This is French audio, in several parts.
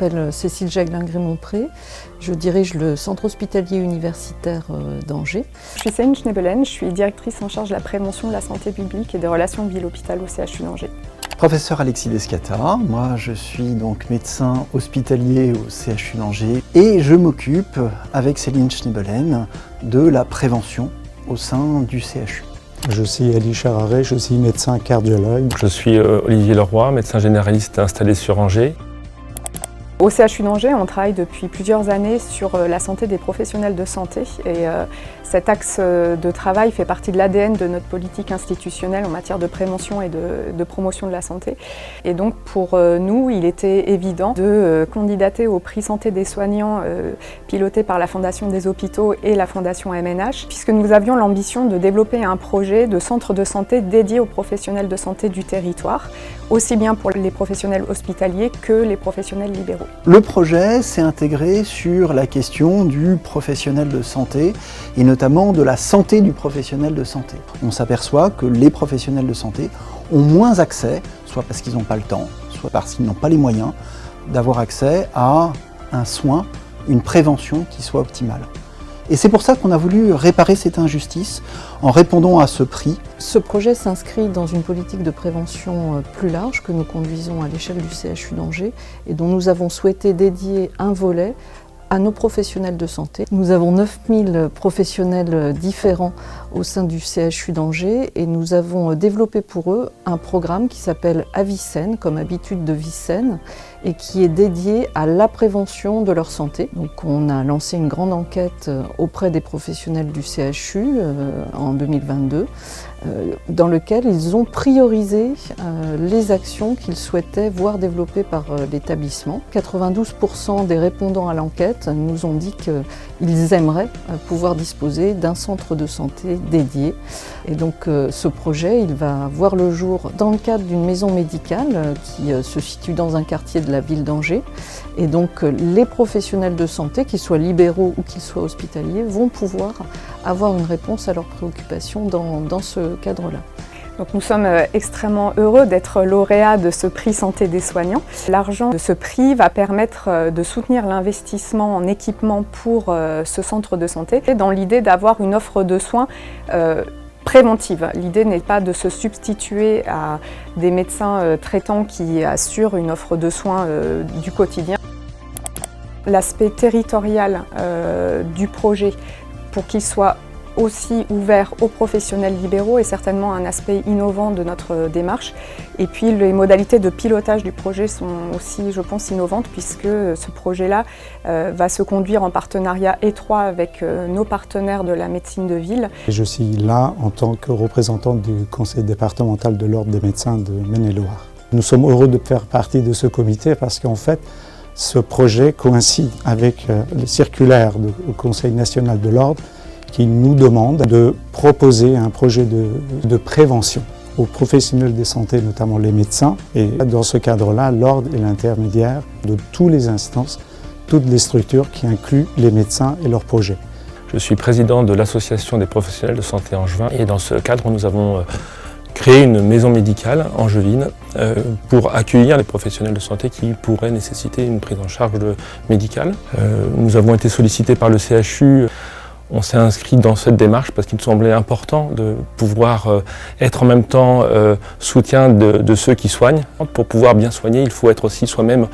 m'appelle Cécile Jaglin-Grémont-Pré, je dirige le centre hospitalier universitaire d'Angers. Je suis Céline Schnebelen, je suis directrice en charge de la prévention de la santé publique et des relations ville-hôpital au CHU d'Angers. Professeur Alexis Descata, moi je suis donc médecin hospitalier au CHU d'Angers et je m'occupe avec Céline Schnebelen de la prévention au sein du CHU. Je suis Elie Chararé, je suis médecin cardiologue. Je suis Olivier Leroy, médecin généraliste installé sur Angers. Au CHU d'Angers, on travaille depuis plusieurs années sur la santé des professionnels de santé et cet axe de travail fait partie de l'ADN de notre politique institutionnelle en matière de prévention et de promotion de la santé. Et donc pour nous, il était évident de candidater au prix santé des soignants piloté par la Fondation des hôpitaux et la Fondation MNH, puisque nous avions l'ambition de développer un projet de centre de santé dédié aux professionnels de santé du territoire, aussi bien pour les professionnels hospitaliers que les professionnels libéraux. Le projet s'est intégré sur la question du professionnel de santé et notamment de la santé du professionnel de santé. On s'aperçoit que les professionnels de santé ont moins accès, soit parce qu'ils n'ont pas le temps, soit parce qu'ils n'ont pas les moyens, d'avoir accès à un soin, une prévention qui soit optimale. Et c'est pour ça qu'on a voulu réparer cette injustice en répondant à ce prix. Ce projet s'inscrit dans une politique de prévention plus large que nous conduisons à l'échelle du CHU d'Angers et dont nous avons souhaité dédier un volet à nos professionnels de santé. Nous avons 9000 professionnels différents au sein du CHU d'Angers et nous avons développé pour eux un programme qui s'appelle Avicenne, comme habitude de vie saine, et qui est dédié à la prévention de leur santé. Donc on a lancé une grande enquête auprès des professionnels du CHU en 2022, dans lequel ils ont priorisé les actions qu'ils souhaitaient voir développées par l'établissement. 92% des répondants à l'enquête nous ont dit qu'ils aimeraient pouvoir disposer d'un centre de santé dédié. Et donc ce projet, il va voir le jour dans le cadre d'une maison médicale qui se situe dans un quartier de la ville d'Angers. Et donc les professionnels de santé, qu'ils soient libéraux ou qu'ils soient hospitaliers, vont pouvoir avoir une réponse à leurs préoccupations dans ce cadre-là. Donc nous sommes extrêmement heureux d'être lauréats de ce prix santé des soignants. L'argent de ce prix va permettre de soutenir l'investissement en équipement pour ce centre de santé dans l'idée d'avoir une offre de soins préventive. L'idée n'est pas de se substituer à des médecins traitants qui assurent une offre de soins du quotidien. L'aspect territorial du projet, pour qu'il soit aussi ouvert aux professionnels libéraux, est certainement un aspect innovant de notre démarche. Et puis les modalités de pilotage du projet sont aussi, je pense, innovantes, puisque ce projet-là va se conduire en partenariat étroit avec nos partenaires de la médecine de ville. Je suis là en tant que représentant du conseil départemental de l'ordre des médecins de Maine-et-Loire. Nous sommes heureux de faire partie de ce comité parce qu'en fait, ce projet coïncide avec les circulaires du Conseil national de l'ordre qui nous demande de proposer un projet de prévention aux professionnels de santé, notamment les médecins. Et dans ce cadre-là, l'ordre est l'intermédiaire de toutes les instances, toutes les structures qui incluent les médecins et leurs projets. Je suis président de l'association des professionnels de santé angevin et dans ce cadre, nous avons créé une maison médicale angevine pour accueillir les professionnels de santé qui pourraient nécessiter une prise en charge médicale. Nous avons été sollicités par le CHU. On s'est inscrit dans cette démarche parce qu'il nous semblait important de pouvoir être en même temps soutien de ceux qui soignent. Pour pouvoir bien soigner, il faut être aussi soi-même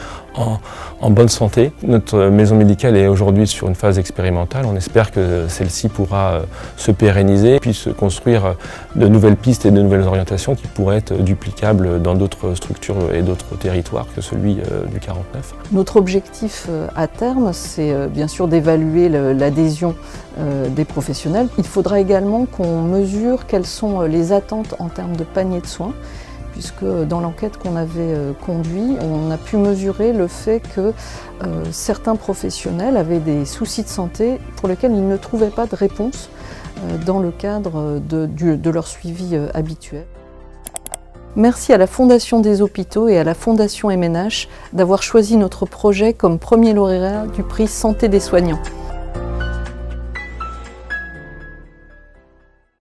en bonne santé. Notre maison médicale est aujourd'hui sur une phase expérimentale. On espère que celle-ci pourra se pérenniser, puis se construire de nouvelles pistes et de nouvelles orientations qui pourraient être duplicables dans d'autres structures et d'autres territoires que celui du 49. Notre objectif à terme, c'est bien sûr d'évaluer l'adhésion des professionnels. Il faudra également qu'on mesure quelles sont les attentes en termes de panier de soins, puisque dans l'enquête qu'on avait conduite, on a pu mesurer le fait que certains professionnels avaient des soucis de santé pour lesquels ils ne trouvaient pas de réponse dans le cadre de leur suivi habituel. Merci à la Fondation des hôpitaux et à la Fondation MNH d'avoir choisi notre projet comme premier lauréat du prix Santé des soignants.